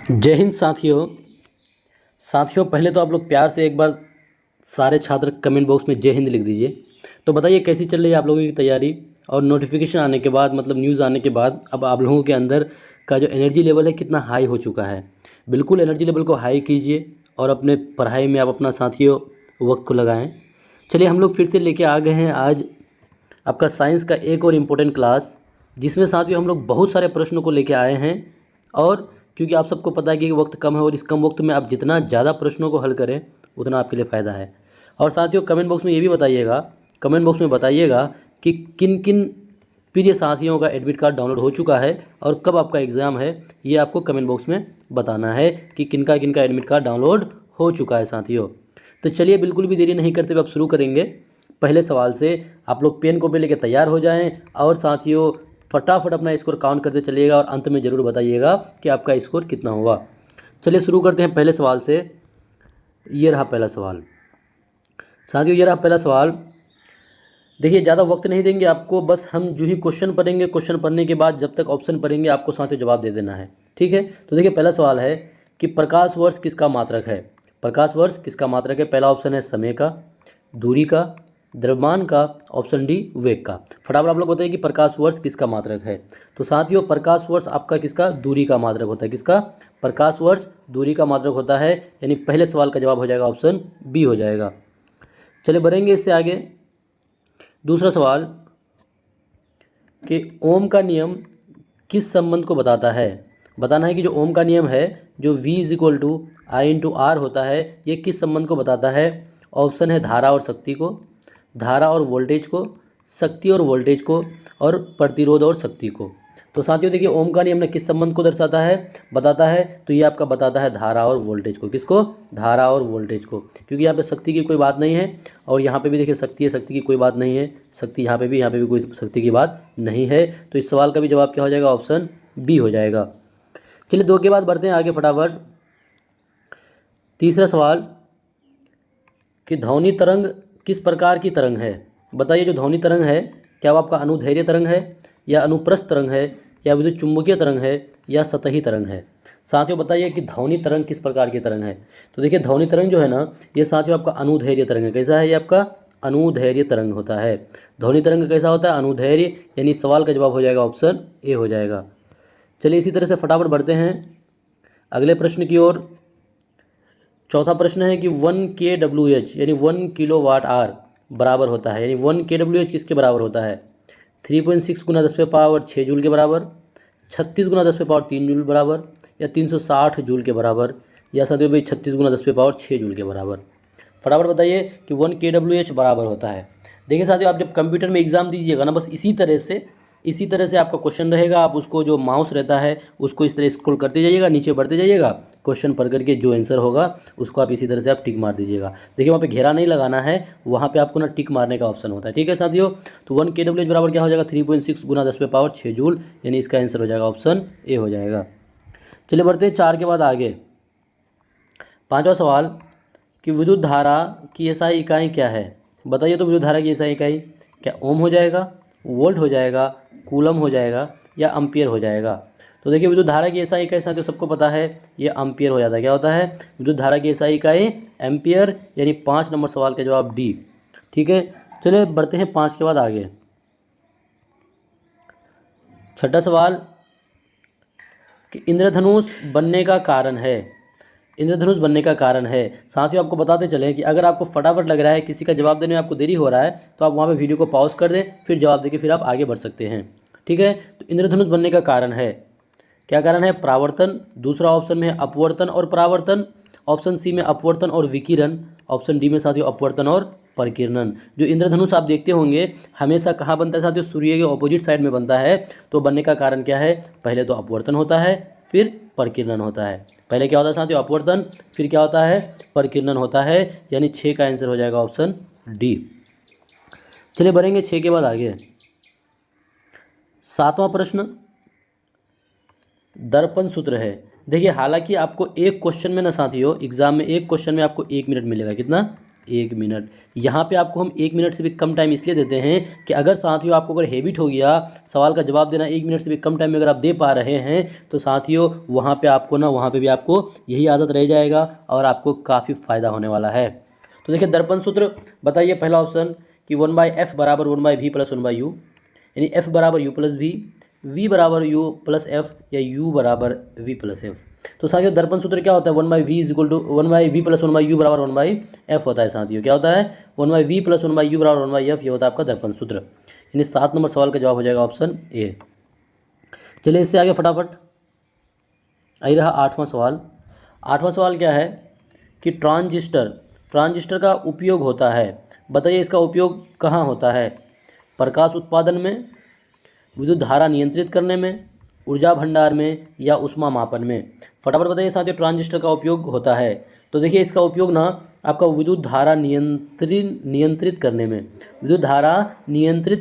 जय हिंद साथियों पहले तो आप लोग प्यार से एक बार सारे छात्र कमेंट बॉक्स में जय हिंद लिख दीजिए। तो बताइए कैसी चल रही है आप लोगों की तैयारी। और नोटिफिकेशन आने के बाद मतलब न्यूज़ आने के बाद अब आप लोगों के अंदर का जो एनर्जी लेवल है कितना हाई हो चुका है। बिल्कुल एनर्जी लेवल को हाई कीजिए और अपने पढ़ाई में आप अपना साथियों वक्त को लगाएं। चलिए हम लोग फिर से लेके आ गए हैं आज आपका साइंस का एक और इम्पोर्टेंट क्लास, जिसमें साथियों हम लोग बहुत सारे प्रश्नों को लेके आए हैं। और क्योंकि आप सबको पता है कि वक्त कम है और इस कम वक्त में आप जितना ज़्यादा प्रश्नों को हल करें उतना आपके लिए फ़ायदा है। और साथियों कमेंट बॉक्स में ये भी बताइएगा, कमेंट बॉक्स में बताइएगा कि किन किन प्रिय साथियों का एडमिट कार्ड डाउनलोड हो चुका है और कब आपका एग्ज़ाम है। ये आपको कमेंट बॉक्स में बताना है कि किनका किनका एडमिट कार्ड डाउनलोड हो चुका है साथियों। तो चलिए बिल्कुल भी देरी नहीं करते हुए अब शुरू करेंगे। पहले सवाल से आप लोग पेन कॉपी लेके तैयार हो जाएं और साथियों फटाफट अपना स्कोर काउंट करते चलिएगा और अंत में ज़रूर बताइएगा कि आपका स्कोर कितना हुआ। चलिए शुरू करते हैं पहले सवाल से। ये रहा पहला सवाल साथियों, ये रहा पहला सवाल। देखिए ज़्यादा वक्त नहीं देंगे आपको, बस हम जो ही क्वेश्चन पढ़ेंगे, क्वेश्चन पढ़ने के बाद जब तक ऑप्शन पढ़ेंगे आपको साथियों जवाब दे देना है, ठीक है। तो देखिए पहला सवाल है कि प्रकाश वर्ष किसका मात्रक है। प्रकाश वर्ष किसका मात्रक है। पहला ऑप्शन है समय का, दूरी का, द्रव्यमान का, ऑप्शन डी वेग का। फटाफट आप लोग बताइए कि प्रकाश वर्ष किसका मात्रक है। तो साथियों प्रकाश वर्ष आपका किसका, दूरी का मात्रक होता है। किसका, प्रकाश वर्ष दूरी का मात्रक होता है, यानी पहले सवाल का जवाब हो जाएगा ऑप्शन बी हो जाएगा। चलिए बढ़ेंगे इससे आगे। दूसरा सवाल कि ओम का नियम किस संबंध को बताता है। बताना है कि जो ओम का नियम है, जो V = I/R होता है, ये किस संबंध को बताता है। ऑप्शन है धारा और शक्ति को, धारा और वोल्टेज को, शक्ति और वोल्टेज को, और प्रतिरोध और शक्ति को। तो साथियों देखिए ओम का नियम ने किस संबंध को दर्शाता है, बताता है, तो ये आपका बताता है धारा और वोल्टेज को। किसको, धारा और वोल्टेज को, क्योंकि यहाँ पे शक्ति की कोई बात नहीं है और यहाँ पे भी देखिए शक्ति है, शक्ति की कोई बात नहीं है। शक्ति यहाँ पे भी कोई शक्ति की बात नहीं है। तो इस सवाल का भी जवाब क्या हो जाएगा, ऑप्शन बी हो जाएगा। चलिए दो के बाद बढ़ते हैं आगे फटाफट। तीसरा सवाल कि ध्वनि तरंग किस प्रकार की तरंग है। बताइए जो ध्वनि तरंग है, क्या वो आपका अनुदैर्ध्य तरंग है, या अनुप्रस्थ तरंग है, या विद्युत चुम्बकीय तरंग है, या सतही तरंग है। साथियों बताइए कि ध्वनि तरंग किस प्रकार की तरंग है। तो देखिए ध्वनि तरंग जो है ना, ये साथियों आपका अनुदैर्ध्य तरंग है। कैसा है ये आपका, अनुदैर्ध्य तरंग होता है। ध्वनि तरंग कैसा होता है, अनुदैर्ध्य, यानी सवाल का जवाब हो जाएगा ऑप्शन ए हो जाएगा। चलिए इसी तरह से फटाफट बढ़ते हैं अगले प्रश्न की ओर। चौथा प्रश्न है कि 1 kWh यानी 1 kWh बराबर होता है, यानी 1 kWh किसके बराबर होता है। 3.6 गुना 10⁻6 जूल के बराबर, 36 गुना 10⁻3 जूल बराबर, या 360 जूल के बराबर, या साथियों भाई 36 गुना 10⁻6 जूल के बराबर। फटाफट बताइए कि 1 kWh बराबर होता है। देखिए साथियों आप जब कंप्यूटर में एग्ज़ाम दीजिएगा ना, बस इसी तरह से आपका क्वेश्चन रहेगा। आप उसको जो माउस रहता है उसको इस तरह स्क्रॉल करते जाइएगा, नीचे बढ़ते जाइएगा, क्वेश्चन पढ़ करके जो आंसर होगा उसको आप इसी तरह से आप टिक मार दीजिएगा। देखिए वहाँ पे घेरा नहीं लगाना है, वहाँ पे आपको ना टिक मारने का ऑप्शन होता है, ठीक है साथियों। तो 1 kWh बराबर क्या हो जाएगा, 3.6 गुना 10⁻6 जूल, यानी इसका आंसर हो जाएगा ऑप्शन ए हो जाएगा। चलिए बढ़ते हैं 4 के बाद आगे। पाँचवा सवाल कि विद्युत धारा की एसआई इकाई क्या है। बताइए तो विद्युत धारा की एसआई इकाई क्या ओम हो जाएगा, वोल्ट हो जाएगा, कूलम हो जाएगा, या एम्पियर हो जाएगा। तो देखिए विद्युत धारा की एसआई इकाई साथियों सबको पता है, ये एम्पियर हो जाता है। क्या होता है, विद्युत धारा की एसआई इकाई एम्पियर, यानी 5 नंबर सवाल का जवाब डी, ठीक है। चलिए बढ़ते हैं 5 के बाद आगे। छठा सवाल कि इंद्रधनुष बनने का कारण है। इंद्रधनुष बनने का कारण है साथियों आपको बताते चलें कि अगर आपको फटाफट लग रहा है, किसी का जवाब देने में आपको देरी हो रहा है, तो आप वहाँ पे वीडियो को पॉज कर दें, फिर जवाब देके फिर आप आगे बढ़ सकते हैं, ठीक है। तो इंद्रधनुष बनने का कारण है, क्या कारण है, परावर्तन। दूसरा ऑप्शन में है अपवर्तन और परावर्तन, ऑप्शन सी में अपवर्तन और विकिरण, ऑप्शन डी में साथियों अपवर्तन और परिकिरणन। जो इंद्रधनुष आप देखते होंगे हमेशा कहाँ बनता है साथियों, सूर्य के ऑपोजिट साइड में बनता है। तो बनने का कारण क्या है, पहले तो अपवर्तन होता है, फिर परिकिरणन होता है। पहले क्या होता है साथियों, अपवर्तन, फिर क्या होता है, परिकिरणन होता है, यानी 6 का आंसर हो जाएगा ऑप्शन डी। चलिए बढ़ेंगे 6 के बाद आगे। 7वां प्रश्न दर्पण सूत्र है। देखिए हालांकि आपको एक क्वेश्चन में ना साथियों, एग्जाम में एक क्वेश्चन में आपको 1 मिनट मिलेगा। कितना, 1 मिनट। यहाँ पे आपको हम 1 मिनट से भी कम टाइम इसलिए देते हैं कि अगर साथियों आपको अगर हैबिट हो गया सवाल का जवाब देना 1 मिनट से भी कम टाइम में अगर आप दे पा रहे हैं तो साथियों वहाँ पे आपको ना वहाँ पे भी आपको यही आदत रह जाएगा और आपको काफ़ी फ़ायदा होने वाला है। तो देखिए दर्पण सूत्र बताइए, पहला ऑप्शन कि 1/f बराबर 1/v प्लस 1/u, यानी f बराबर u प्लस v, v बराबर u प्लस f या u बराबर v प्लस f। तो साथियों दर्पण सूत्र क्या होता है, 1/v is equal to 1/v plus 1/u बराबर 1/f होता है। साथियों क्या होता है, 1/v प्लस 1/u बराबर 1/f, ये होता है आपका दर्पण सूत्र। यानी 7 नंबर सवाल का जवाब हो जाएगा ऑप्शन ए। चलिए इससे आगे फटाफट आई रहा 8वां सवाल। 8वां सवाल क्या है कि ट्रांजिस्टर का उपयोग होता है, बताइए इसका उपयोग कहाँ होता है, प्रकाश उत्पादन में, विद्युत धारा नियंत्रित करने में, ऊर्जा भंडार में या ऊष्मा मापन में। फटाफट बताइए साथियों ट्रांजिस्टर का उपयोग होता है। तो देखिए इसका उपयोग ना आपका विद्युत धारा नियंत्रित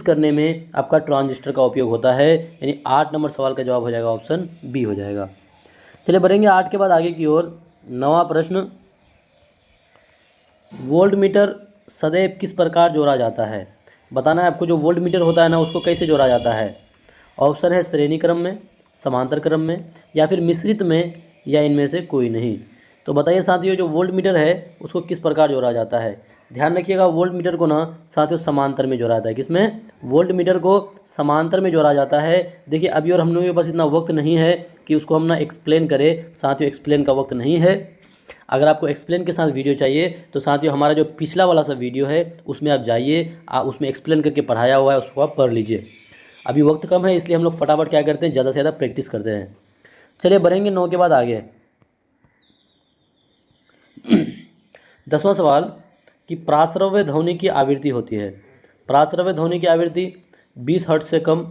करने में आपका ट्रांजिस्टर का उपयोग होता है। यानी 8 नंबर सवाल का जवाब हो जाएगा ऑप्शन बी हो जाएगा। चलिए बढ़ेंगे 8 के बाद आगे की ओर। 9वां प्रश्न, वोल्ट मीटर सदैव किस प्रकार जोड़ा जाता है, बताना है आपको। जो वोल्ट मीटर होता है ना उसको कैसे जोड़ा जाता है। ऑप्शन है श्रेणी क्रम में, समांतर क्रम में या फिर मिश्रित में या इनमें से कोई नहीं। तो बताइए साथियों जो वोल्ट मीटर है उसको किस प्रकार जोड़ा जाता है। ध्यान रखिएगा वोल्ट मीटर को ना साथियों समांतर में जोड़ा जाता है। किसमें, वोल्ट मीटर को समांतर में जोड़ा जाता है। देखिए अभी और हम लोगों के पास इतना वक्त नहीं है कि उसको हम ना एक्सप्लेन करें, साथियों एक्सप्लेन का वक्त नहीं है। अगर आपको एक्सप्लेन के साथ वीडियो चाहिए तो साथियों हमारा जो पिछला वाला सा वीडियो है उसमें आप जाइए, उसमें एक्सप्लेन करके पढ़ाया हुआ है, उसको आप पढ़ लीजिए। अभी वक्त कम है इसलिए हम लोग फटाफट क्या करते हैं, ज़्यादा से ज़्यादा प्रैक्टिस करते हैं। चलिए बढ़ेंगे 9 के बाद आगे। 10वां सवाल कि प्राश्रव्य ध्वनि की आवृत्ति होती है। प्राश्रव्य ध्वनि की आवृत्ति 20 हर्ट्ज से कम,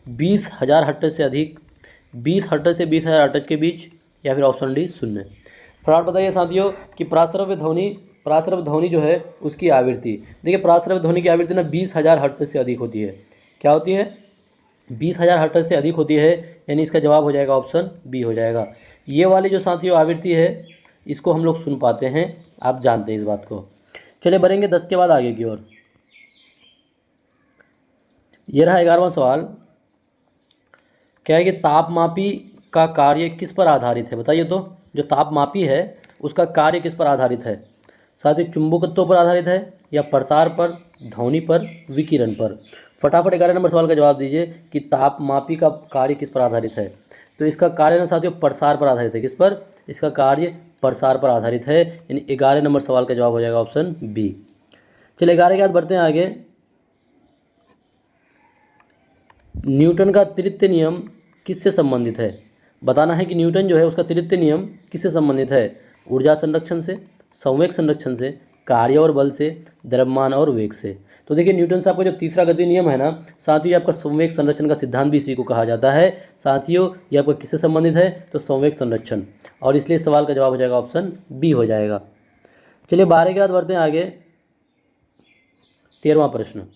20,000 हर्ट्ज से अधिक, 20 हर्ट्ज से 20,000 हर्ट्ज के बीच या फिर ऑप्शन डी 0। फटाफट बताइए साथियों कि प्राश्रव्य ध्वनि जो है उसकी आवृत्ति। देखिए प्राश्रव्य ध्वनि की आवृत्ति ना 20,000 हर्ट्ज से अधिक होती है। क्या होती है, 20,000 हर्ट्ज से अधिक होती है। यानी इसका जवाब हो जाएगा ऑप्शन बी हो जाएगा। ये वाली जो साथियों आवृत्ति है इसको हम लोग सुन पाते हैं, आप जानते हैं इस बात को। चलिए बढ़ेंगे 10 के बाद आगे की ओर। ये रहा 11वां सवाल, क्या है कि तापमापी का कार्य किस पर आधारित है, बताइए तो। जो तापमापी है उसका कार्य किस पर आधारित है, साथियों चुंबकत्व पर आधारित है या प्रसार पर, ध्वनि पर, विकिरण पर। फटाफट 11 नंबर सवाल का जवाब दीजिए कि तापमापी का कार्य किस पर आधारित है। तो इसका कार्य ना साथियों प्रसार पर आधारित है। किस पर, इसका कार्य प्रसार पर आधारित है। यानी 11 नंबर सवाल का जवाब हो जाएगा ऑप्शन बी। चलिए 11 के बाद बढ़ते हैं आगे। न्यूटन का तृतीय नियम किससे संबंधित है, बताना है कि न्यूटन जो है उसका तृतीय नियम किससे संबंधित है। ऊर्जा संरक्षण से, संवेग संरक्षण से, कार्य और बल से, द्रव्यमान और वेग से। तो देखिए न्यूटन साहब का जो तीसरा गति नियम है ना साथियों, आपका संवेग संरक्षण का सिद्धांत भी इसी को कहा जाता है। साथियों ये आपका किससे संबंधित है, तो संवेग संरक्षण, और इसलिए सवाल का जवाब हो जाएगा ऑप्शन बी हो जाएगा। चलिए 12 के बाद बढ़ते हैं आगे। 13वां प्रश्न,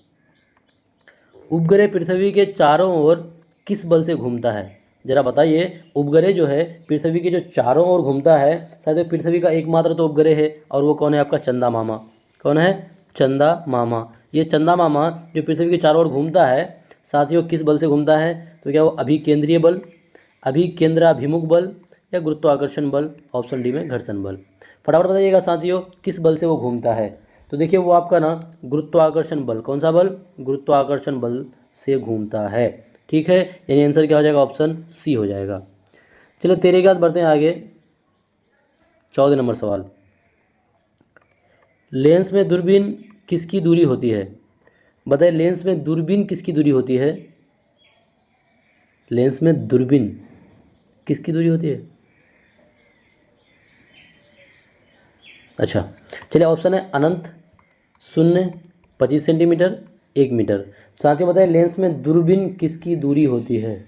उपग्रह पृथ्वी के चारों ओर किस बल से घूमता है, जरा बताइए। उपग्रह जो है पृथ्वी के जो चारों ओर घूमता है, शायद पृथ्वी का एकमात्र तो उपग्रह है और वो कौन है, आपका चंदा मामा। कौन है, चंदा मामा। ये चंदा मामा जो पृथ्वी के चारों ओर घूमता है साथियों किस बल से घूमता है, तो क्या वो अभिकेंद्रीय बल, अभिकेंद्राभिमुख बल या गुरुत्वाकर्षण बल, ऑप्शन डी में घर्षण बल। फटाफट बताइएगा साथियों किस बल से वो घूमता है। तो देखिए वो आपका ना गुरुत्वाकर्षण बल, कौन सा बल, गुरुत्वाकर्षण बल से घूमता है। ठीक है, यानी आंसर क्या हो जाएगा, ऑप्शन सी हो जाएगा। चलो 13 के बाद बढ़ते हैं आगे। 14 नंबर सवाल, लेंस में दूरबीन किसकी दूरी होती है, बताइए। लेंस में दूरबीन किसकी दूरी होती है, लेंस में दूरबीन किसकी दूरी होती है। अच्छा चलिए ऑप्शन है अनंत, 0, 25 सेंटीमीटर, 1 मीटर। साथियों बताइए लेंस में दूरबीन किसकी दूरी होती है,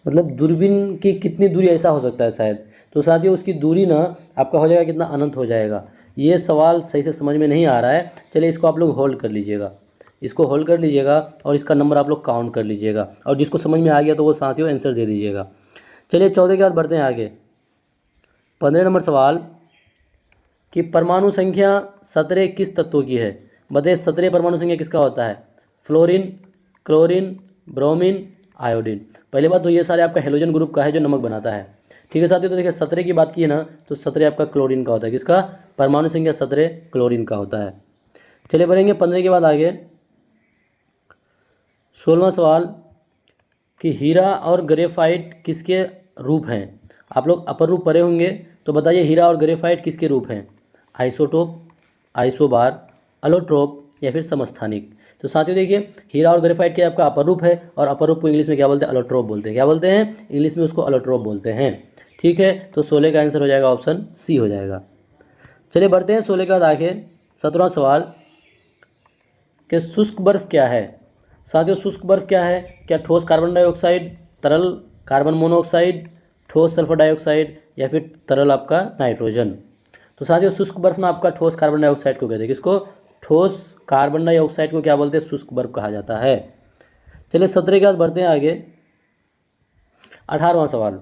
मतलब दूरबीन की कितनी दूरी, ऐसा हो सकता है शायद। तो साथियों उसकी दूरी ना आपका हो जाएगा कितना, अनंत हो जाएगा। ये सवाल सही से समझ में नहीं आ रहा है, चलिए इसको आप लोग होल्ड कर लीजिएगा, इसको होल्ड कर लीजिएगा और इसका नंबर आप लोग काउंट कर लीजिएगा, और जिसको समझ में आ गया तो वो साथियों आंसर दे दीजिएगा। चलिए 14 के बाद बढ़ते हैं आगे। 15 नंबर सवाल, कि परमाणु संख्या 17 किस तत्व की है। बताइए 17 परमाणु संख्या किसका होता है। Fluorine, chlorine, bromine, iodine. पहली बात तो ये सारे आपका हेलोजन ग्रुप का है जो नमक बनाता है। ठीक है साथियों, तो देखिए 17 की बात की है ना, तो 17 आपका क्लोरीन का होता है। किसका? परमाणु संख्या 17 क्लोरीन का होता है। चलिए बढ़ेंगे 15 के बाद आगे। 16वां सवाल कि हीरा और ग्रेफाइट किसके रूप हैं। आप लोग अपर रूप पढ़े होंगे, तो बताइए हीरा और ग्रेफाइट किसके रूप हैं। आइसोटोप, आइसोबार, अलोट्रोप या फिर समस्थानिक। तो साथियों देखिए हीरा और ग्रेफाइट के आपका अपर रूप है, और अपर रूप को इंग्लिश में क्या बोलते हैं? अलोट्रोप बोलते हैं। क्या बोलते हैं? इंग्लिश में उसको अलोट्रोप बोलते हैं। ठीक है, तो 16 का आंसर हो जाएगा ऑप्शन सी हो जाएगा। चलिए बढ़ते हैं 16 के बाद आगे 17वां सवाल कि शुष्क बर्फ क्या है। साथियों शुष्क बर्फ क्या है? क्या ठोस कार्बन डाइऑक्साइड, तरल कार्बन मोनोऑक्साइड, ठोस सल्फर डाइऑक्साइड या फिर तरल आपका नाइट्रोजन। तो साथियों शुष्क बर्फ में आपका ठोस कार्बन डाइऑक्साइड को कहते हैं। किसको? ठोस कार्बन डाइऑक्साइड को क्या बोलते हैं? शुष्क बर्फ कहा जाता है। चलिए 17 के बाद बढ़ते हैं आगे 18वां सवाल।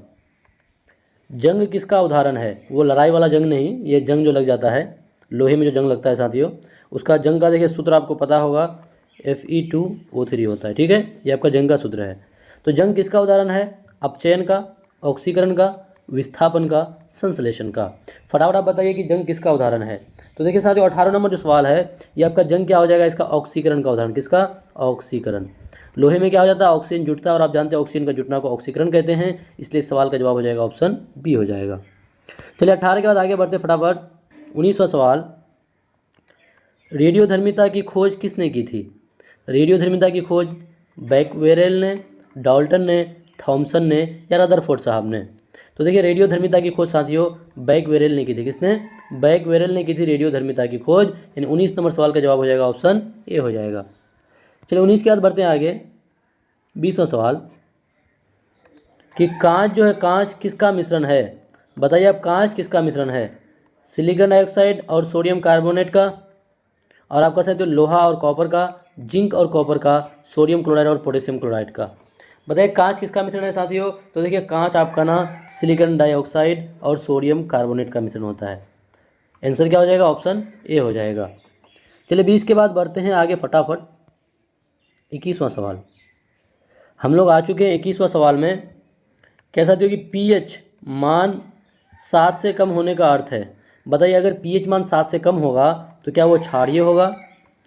जंग किसका उदाहरण है। वो लड़ाई वाला जंग नहीं, ये जंग जो लग जाता है लोहे में, जो जंग लगता है साथियों, उसका जंग का देखिए सूत्र आपको पता होगा, Fe2O3 होता है। ठीक है, ये आपका जंग का सूत्र है। तो जंग किसका उदाहरण है? अपचयन का, ऑक्सीकरण का, विस्थापन का, संश्लेषण का। फटाफट आप बताइए कि जंग किसका उदाहरण है। तो देखिए साथियों 18 नंबर जो सवाल है ये आपका जंग क्या हो जाएगा? इसका ऑक्सीकरण का उदाहरण। किसका? ऑक्सीकरण। लोहे में क्या हो जाता है? ऑक्सीजन जुटता है, और आप जानते हैं ऑक्सीजन का जुटना को ऑक्सीकरण कहते हैं, इसलिए सवाल का जवाब हो जाएगा ऑप्शन बी हो जाएगा। चलिए 18 के बाद आगे बढ़ते फटाफट 19वां सवाल। रेडियोधर्मिता की खोज किसने की थी। रेडियोधर्मिता की खोज बैकवेरेल ने, डाल्टन ने, थॉमसन ने या रदरफोर्ड साहब ने। तो देखिए रेडियोधर्मिता की खोज साथियों बैकवेरेल ने की थी। किसने? बैकवेरेल ने की थी रेडियोधर्मिता की खोज, यानी 19 नंबर सवाल का जवाब हो जाएगा ऑप्शन ए हो जाएगा। चलिए 19 के बाद बढ़ते हैं आगे 20वां सवाल कि कांच जो है, कांच किसका मिश्रण है। बताइए अब कांच किसका मिश्रण है। सिलिकॉन डाइऑक्साइड और सोडियम कार्बोनेट का, और आपका साथ लोहा और कॉपर का, जिंक और कॉपर का, सोडियम क्लोराइड और पोटेशियम क्लोराइड का। बताइए कांच किसका मिश्रण है साथियों। तो देखिए कांच आपका ना सिलिकॉन डाइऑक्साइड और सोडियम कार्बोनेट का मिश्रण होता है। आंसर क्या हो जाएगा? ऑप्शन ए हो जाएगा। चलिए 20 के बाद बढ़ते हैं आगे फटाफट 21वां सवाल। हम लोग आ चुके हैं 21वां सवाल में। क्या साथियों कि पीएच मान 7 से कम होने का अर्थ है। बताइए अगर पीएच मान 7 से कम होगा तो क्या वो क्षारीय होगा,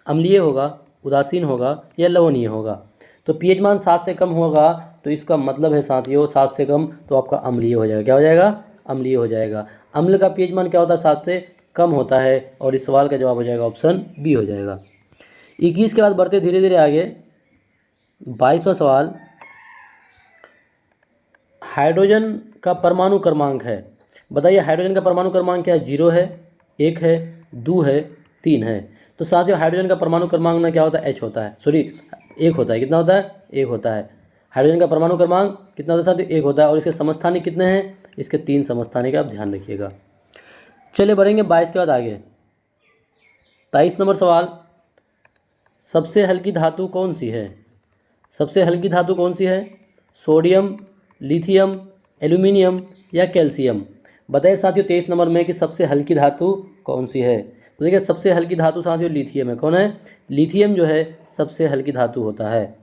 अम्लीय होगा, उदासीन होगा या लवणीय होगा। तो पीएच मान 7 से कम होगा तो इसका मतलब है साथियों 7 से कम तो आपका अम्लीय हो जाएगा। क्या हो जाएगा? अम्लीय हो जाएगा। अम्ल का पीएच मान क्या होता है? 7 से कम होता है, और इस सवाल का जवाब हो जाएगा ऑप्शन बी हो जाएगा। 21 के बाद बढ़ते धीरे धीरे आगे 22वां सवाल। हाइड्रोजन का परमाणु क्रमांक है। बताइए हाइड्रोजन का परमाणु क्रमांक क्या है? 0 है, 1 है, 2 है, 3 है। तो साथियों हाइड्रोजन का परमाणु क्रमांक ना क्या होता है? H होता है, सॉरी 1 होता है। कितना होता है? 1 होता है। हाइड्रोजन का परमाणु क्रमांक कितना होता है साथियों? 1 होता है। और इसके समस्थानिक कितने हैं? इसके 3 समस्थानिक, आप ध्यान रखिएगा। चलिए बढ़ेंगे 22 के बाद आगे 23 नंबर सवाल। सबसे हल्की धातु कौन सी है। सबसे हल्की धातु कौन सी है? सोडियम, लिथियम, एल्यूमिनियम या कैल्शियम। बताइए साथियों 23 नंबर में कि सबसे हल्की धातु कौन सी है। तो देखिए सबसे हल्की धातु साथियों लिथियम है। कौन है? लिथियम जो है सबसे हल्की धातु होता है।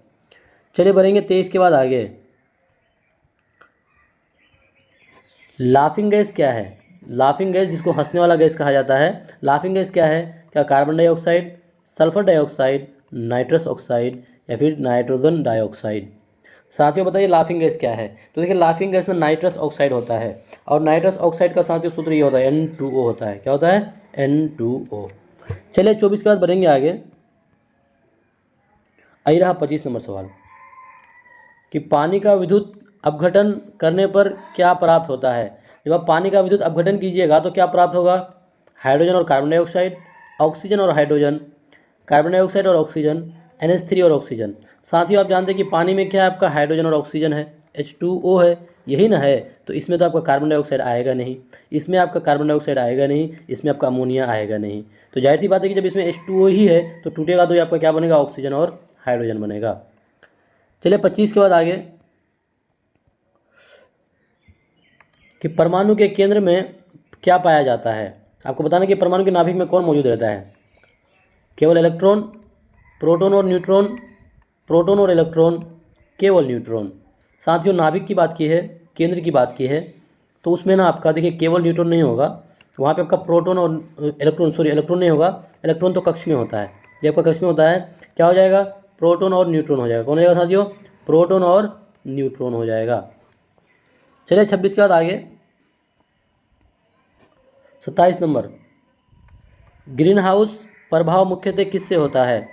चलिए बढ़ेंगे 23 के बाद आगे। लाफिंग गैस क्या है। लाफिंग गैस जिसको हंसने वाला गैस कहा जाता है, लाफिंग गैस क्या है? क्या carbon dioxide, sulphur dioxide, nitrous oxide या फिर नाइट्रोजन डाइऑक्साइड। साथियों बताइए लाफिंग गैस क्या है। तो देखिए लाफिंग गैस में नाइट्रस ऑक्साइड होता है, और नाइट्रस ऑक्साइड का साथियों सूत्र ये होता है N2O होता है। क्या होता है? N2O। चलिए 24 के बाद बढ़ेंगे आगे। आई रहा 25 नंबर सवाल कि पानी का विद्युत अपघटन करने पर क्या प्राप्त होता है। जब आप पानी का विद्युत अपघटन कीजिएगा तो क्या प्राप्त होगा? हाइड्रोजन और कार्बन डाइऑक्साइड, ऑक्सीजन और हाइड्रोजन, कार्बन डाइऑक्साइड और ऑक्सीजन, NH3 और ऑक्सीजन। साथियों आप जानते हैं कि पानी में क्या है? आपका हाइड्रोजन और ऑक्सीजन है, H2O है, यही ना है। तो इसमें तो आपका कार्बन डाइऑक्साइड आएगा नहीं, इसमें आपका कार्बन डाइऑक्साइड आएगा नहीं, इसमें आपका अमोनिया आएगा नहीं। तो जाहिर सी बात है कि जब इसमें H2O ही है तो टूटेगा तो ये आपका क्या बनेगा? ऑक्सीजन और हाइड्रोजन बनेगा। चलिए 25 के बाद आगे कि परमाणु के केंद्र में क्या पाया जाता है। आपको बताना कि परमाणु के नाभिक में कौन मौजूद रहता है? केवल इलेक्ट्रॉन, प्रोटॉन और न्यूट्रॉन, प्रोटॉन और इलेक्ट्रॉन, केवल न्यूट्रॉन। साथियों नाभिक की बात की है, केंद्र की बात की है, तो उसमें ना आपका देखिए केवल न्यूट्रॉन नहीं होगा, वहाँ पे आपका प्रोटॉन और इलेक्ट्रॉन नहीं होगा, इलेक्ट्रॉन तो कक्ष में होता है, ये आपका कक्ष में होता है। क्या हो जाएगा? प्रोटॉन और न्यूट्रॉन हो जाएगा। कौन हो जाएगा साथियों? प्रोटॉन और न्यूट्रॉन हो जाएगा। चलिए 26 के बाद आगे 27 नंबर, ग्रीन हाउस प्रभाव मुख्यतः किससे होता है?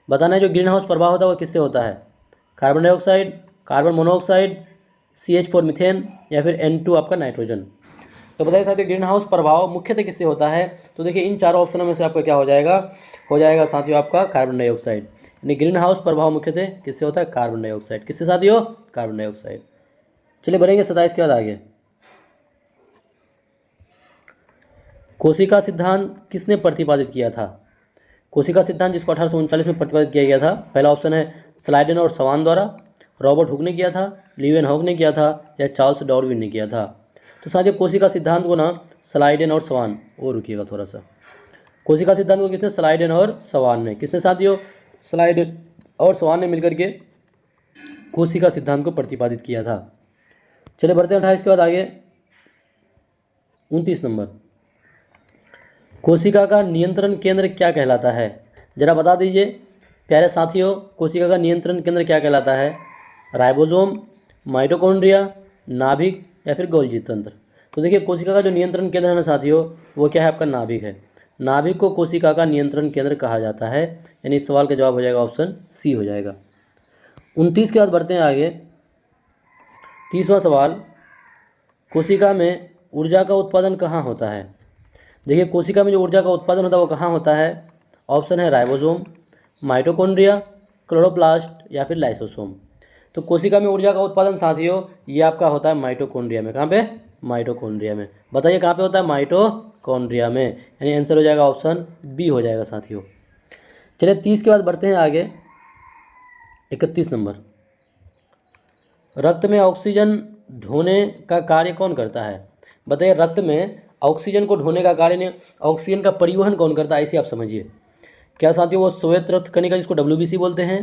बताना है जो ग्रीन हाउस प्रभाव होता है वो किससे होता है? Carbon dioxide, carbon monoxide, CH4 methane या फिर N2 आपका नाइट्रोजन। तो बताइए साथियों ग्रीन हाउस प्रभाव मुख्यतः किससे होता है? तो देखिए इन चारों ऑप्शनों में से आपका क्या हो जाएगा साथियों आपका कार्बन डाइऑक्साइड। यानी ग्रीन हाउस प्रभाव मुख्यतः किससे होता है? Carbon dioxide. किससे साथियों? Carbon dioxide. चलिए बढ़ेंगे 27 के बाद आगे। कोशिका सिद्धांत किसने प्रतिपादित किया था? कोशिका सिद्धांत जिसको 1839 में प्रतिपादित किया गया था, पहला ऑप्शन है स्लाइडेन और सवान द्वारा, रॉबर्ट हुक ने किया था, लीवेनहॉक ने किया था या चार्ल्स डार्विन ने किया था। तो साथियों कोशिका सिद्धांत को ना स्लाइडेन और सवान, और रुकिएगा थोड़ा सा, कोशिका सिद्धांत को किसने? स्लाइडेन और सवान ने। किसने साथियों? स्लाइडेन और सवान ने मिलकर के कोशिका सिद्धांत को प्रतिपादित किया था। चलिए बढ़ते हैं 28 के बाद आगे 29 नंबर, कोशिका का नियंत्रण केंद्र क्या कहलाता है? जरा बता दीजिए प्यारे साथियों, कोशिका का नियंत्रण केंद्र क्या कहलाता है? राइबोसोम, माइटोकॉन्ड्रिया, नाभिक या फिर गोल्जी तंत्र। तो देखिए कोशिका का जो नियंत्रण केंद्र है ना साथियों, वो क्या है? आपका नाभिक है। नाभिक को कोशिका का नियंत्रण केंद्र कहा जाता है। यानी इस सवाल का जवाब हो जाएगा ऑप्शन सी हो जाएगा। 29 के बाद बढ़ते हैं आगे 30वां सवाल, कोशिका में ऊर्जा का उत्पादन कहाँ होता है? देखिए कोशिका में जो ऊर्जा का उत्पादन होता है वो कहाँ होता है? ऑप्शन है राइबोसोम, माइटोकॉन्ड्रिया, क्लोरोप्लास्ट या फिर लाइसोसोम। तो कोशिका में ऊर्जा का उत्पादन साथियों ये आपका होता है माइटोकॉन्ड्रिया में। कहाँ पे? माइटोकॉन्ड्रिया में। बताइए कहाँ पे होता है? माइटोकॉन्ड्रिया में। यानी आंसर हो जाएगा ऑप्शन बी हो जाएगा साथियों। चलिए 30 के बाद बढ़ते हैं आगे 31 नंबर, रक्त में ऑक्सीजन ढोने का कार्य कौन करता है? बताइए रक्त में ऑक्सीजन को ढोने का कार्य ने, ऑक्सीजन का परिवहन कौन करता है? ऐसे आप समझिए। क्या साथियों वो श्वेत रक्त कणिका जिसको WBC बोलते हैं,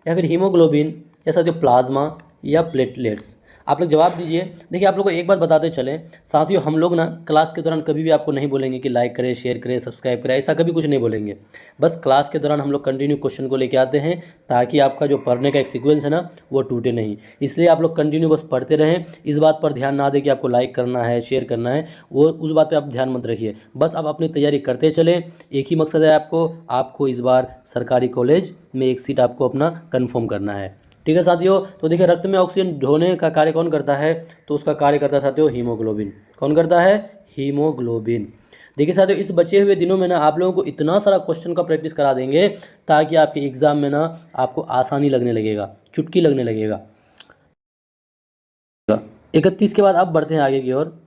या फिर हीमोग्लोबिन, या साथियों प्लाज्मा या प्लेटलेट्स? आप लोग जवाब दीजिए। देखिए आप लोग को एक बात बताते चलें साथियों, हम लोग ना क्लास के दौरान कभी भी आपको नहीं बोलेंगे कि लाइक करें, शेयर करें, सब्सक्राइब करें, ऐसा कभी कुछ नहीं बोलेंगे। बस क्लास के दौरान हम लोग कंटिन्यू क्वेश्चन को लेके आते हैं ताकि आपका जो पढ़ने का एक सीक्वेंस है ना वो टूटे नहीं। इसलिए आप लोग कंटिन्यू बस पढ़ते रहें। इस बात पर ध्यान ना दें कि आपको लाइक करना है, शेयर करना है, वो उस बात पर आप ध्यान मत रखिए। बस आप अपनी तैयारी करते चलें। एक ही मकसद है आपको इस बार सरकारी कॉलेज में एक सीट आपको अपना कन्फर्म करना है। ठीक है साथियों। तो देखिए रक्त में ऑक्सीजन ढोने का कार्य कौन करता है? तो उसका कार्य करता है साथियों हीमोग्लोबिन। कौन करता है? हीमोग्लोबिन। देखिए साथियों इस बचे हुए दिनों में ना आप लोगों को इतना सारा क्वेश्चन का प्रैक्टिस करा देंगे ताकि आपके एग्जाम में ना आपको आसानी लगने लगेगा, चुटकी लगने लगेगा। 31 के बाद आप बढ़ते हैं आगे की ओर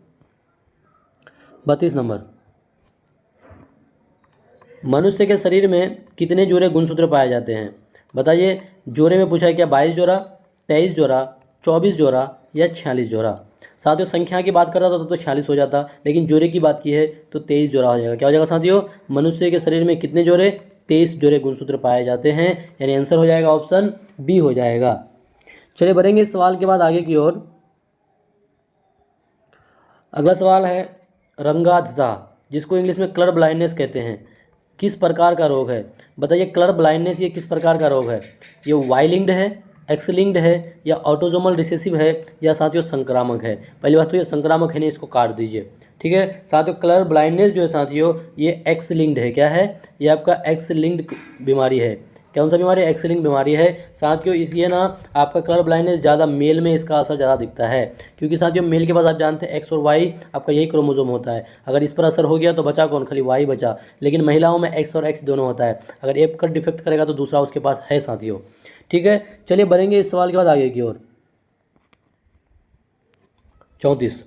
32 नंबर, मनुष्य के शरीर में कितने जोड़े गुणसूत्र पाए जाते हैं? बताइए। जोड़े में पूछा है क्या? 22 जोड़ा, 23 जोड़ा, 24 जोड़ा या 46 जोड़ा? साथियों संख्या की बात करता तो 46 हो जाता, लेकिन जोड़े की बात की है तो 23 जोड़ा हो जाएगा। क्या हो जाएगा साथियों? मनुष्य के शरीर में कितने जोड़े? 23 जोड़े गुणसूत्र पाए जाते हैं। यानी आंसर हो जाएगा ऑप्शन बी हो जाएगा। चलिए बढ़ेंगे इस सवाल के बाद आगे की ओर। अगला सवाल है रंगाधता, जिसको इंग्लिश में कलर ब्लाइंडनेस कहते हैं, किस प्रकार का रोग है? बताइए कलर ब्लाइंडनेस ये किस प्रकार का रोग है? ये वाई लिंक्ड है, एक्स लिंक्ड है या ऑटोजोमल रिसेसिव है या साथियों संक्रामक है? पहली बात तो ये संक्रामक है नहीं, इसको काट दीजिए। ठीक है साथियों, कलर ब्लाइंडनेस जो है साथियों ये एक्स लिंक्ड है। क्या है? ये आपका एक्स लिंक्ड बीमारी है। कौन सा बीमारी है? एक्स लिंक्ड बीमारी है साथियों। इसलिए ना आपका कलर ब्लाइंडनेस ज़्यादा मेल में इसका असर ज़्यादा दिखता है, क्योंकि साथियों मेल के पास आप जानते हैं एक्स और वाई आपका यही क्रोमोसोम होता है। अगर इस पर असर हो गया तो बचा कौन? खाली वाई बचा। लेकिन महिलाओं में एक्स और एक्स दोनों होता है। अगर एक का डिफेक्ट करेगा तो दूसरा उसके पास है साथियों। ठीक है चलिए बढ़ेंगे इस सवाल के बाद आगे की ओर। 34,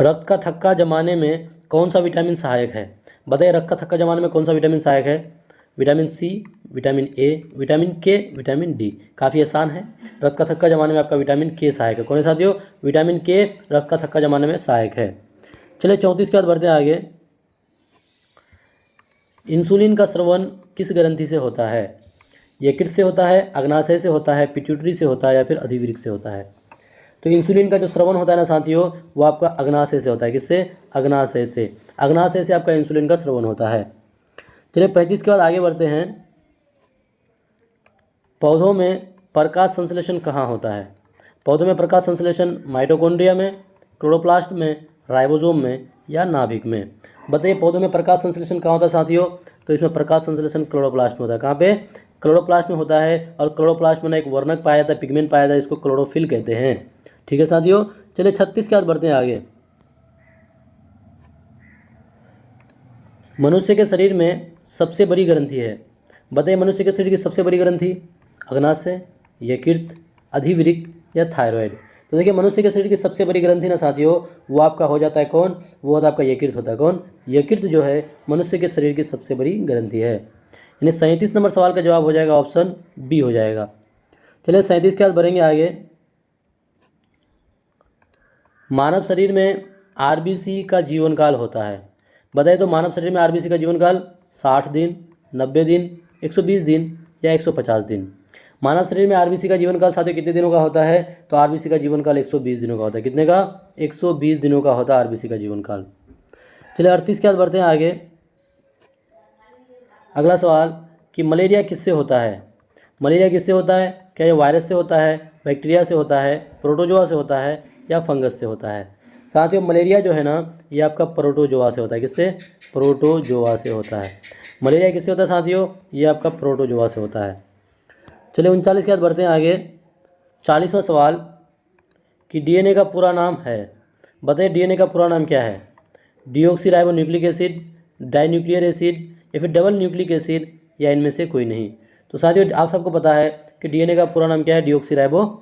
रक्त का थक्का जमाने में कौन सा विटामिन सहायक है? बताइए रक्त का थक्का जमाने में कौन सा विटामिन सहायक है? Vitamin C, vitamin A, vitamin K, vitamin D? काफ़ी आसान है। रक्त का थक्का जमाने में आपका विटामिन के सहायक है। कौन है साथियों? विटामिन के रक्त का थक्का जमाने में सहायक है। चलिए 34 के बाद बढ़ते हैं आगे इंसुलिन का स्रवण किस ग्रंथि से होता है? यकृत से होता है, अग्नाशय से होता है, पिट्यूटरी से होता है या फिर अधिवृक्क से होता है? तो इंसुलिन का जो स्रवण होता है ना साथियों, वो आपका अग्नाशय से होता है। किससे? अग्नाशय से। अग्नाशय से आपका इंसुलिन का स्रवण होता है। चलिए 35 के बाद आगे बढ़ते हैं। पौधों में प्रकाश संश्लेषण कहाँ होता है? पौधों में प्रकाश संश्लेषण माइटोकॉन्ड्रिया में, क्लोरोप्लास्ट में, राइबोसोम में या नाभिक में? बताइए पौधों में प्रकाश संश्लेषण कहाँ होता है साथियों? तो इसमें प्रकाश संश्लेषण क्लोरोप्लास्ट में होता है। कहाँ पे? क्लोरोप्लास्ट में होता है। और क्लोरोप्लास्ट में ना एक वर्णक पाया जाता है, पिगमेंट पाया जाता है, इसको क्लोरोफिल कहते हैं। ठीक है साथियों। चलिए 36 के बाद बढ़ते हैं आगे। मनुष्य के शरीर में सबसे बड़ी ग्रंथि है। बताइए मनुष्य के शरीर की सबसे बड़ी ग्रंथि? अग्नाशय, यकृत, अधिवृक्क या थायराइड? तो देखिए मनुष्य के शरीर की सबसे बड़ी ग्रंथि ना साथियों, वो आपका हो जाता है कौन? वो होता है आपका यकृत होता है। कौन? यकृत जो है मनुष्य के शरीर की सबसे बड़ी ग्रंथि है। यानी 37 नंबर सवाल का जवाब हो जाएगा ऑप्शन बी हो जाएगा। चलिए 37 के बाद बढ़ेंगे आगे। मानव शरीर में आरबीसी का जीवन काल होता है। बताइए तो मानव शरीर में आरबीसी का जीवन काल 60 दिन, 90 दिन, 120 दिन या 150 दिन? मानव शरीर में आरबीसी का जीवन काल साथियों कितने दिनों का होता है? तो आरबीसी का जीवन काल 120 दिनों का होता है। कितने का? 120 दिनों का होता है आरबीसी का जीवन काल। चलिए 38 के बाद बढ़ते हैं आगे। अगला सवाल कि मलेरिया किससे होता है? मलेरिया किससे होता है? क्या ये वायरस से होता है, बैक्टीरिया से होता है, प्रोटोजोआ से होता है या फंगस से होता है? साथियों मलेरिया जो है ना, ये आपका प्रोटोजोआ से होता है। किससे? प्रोटोजोआ से होता है। मलेरिया किससे होता है साथियों? ये आपका प्रोटोजोआ से होता है। चलिए 39 के बाद बढ़ते हैं आगे। 40वां सवाल कि डीएनए का पूरा नाम है। बताइए डीएनए का पूरा नाम क्या है? डीऑक्सी न्यूक्लिक एसिड, डाइन्यूक्लियर एसिड या फिर डबल न्यूक्लिक एसिड या इनमें से कोई नहीं? तो साथियों आप सबको पता है कि डीएनए का पूरा नाम क्या है? Deoxy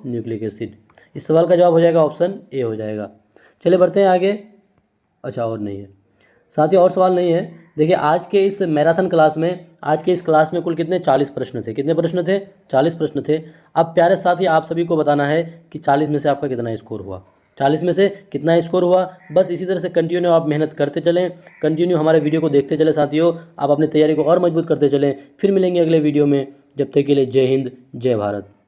nucleic acid. इस सवाल का जवाब हो जाएगा ऑप्शन ए हो जाएगा। चलिए बढ़ते हैं आगे। अच्छा और नहीं है साथियों, और सवाल नहीं है। देखिए आज के इस मैराथन क्लास में, आज के इस क्लास में कुल कितने 40 प्रश्न थे। कितने प्रश्न थे? 40 प्रश्न थे। अब प्यारे साथी आप सभी को बताना है कि 40 में से आपका कितना स्कोर हुआ। 40 में से कितना स्कोर हुआ। बस इसी तरह से कंटिन्यू आप मेहनत करते चलें, कंटिन्यू हमारे वीडियो को देखते चलें साथियों। आप अपनी तैयारी को और मजबूत करते चलें। फिर मिलेंगे अगले वीडियो में। जब तक के लिए जय हिंद, जय भारत।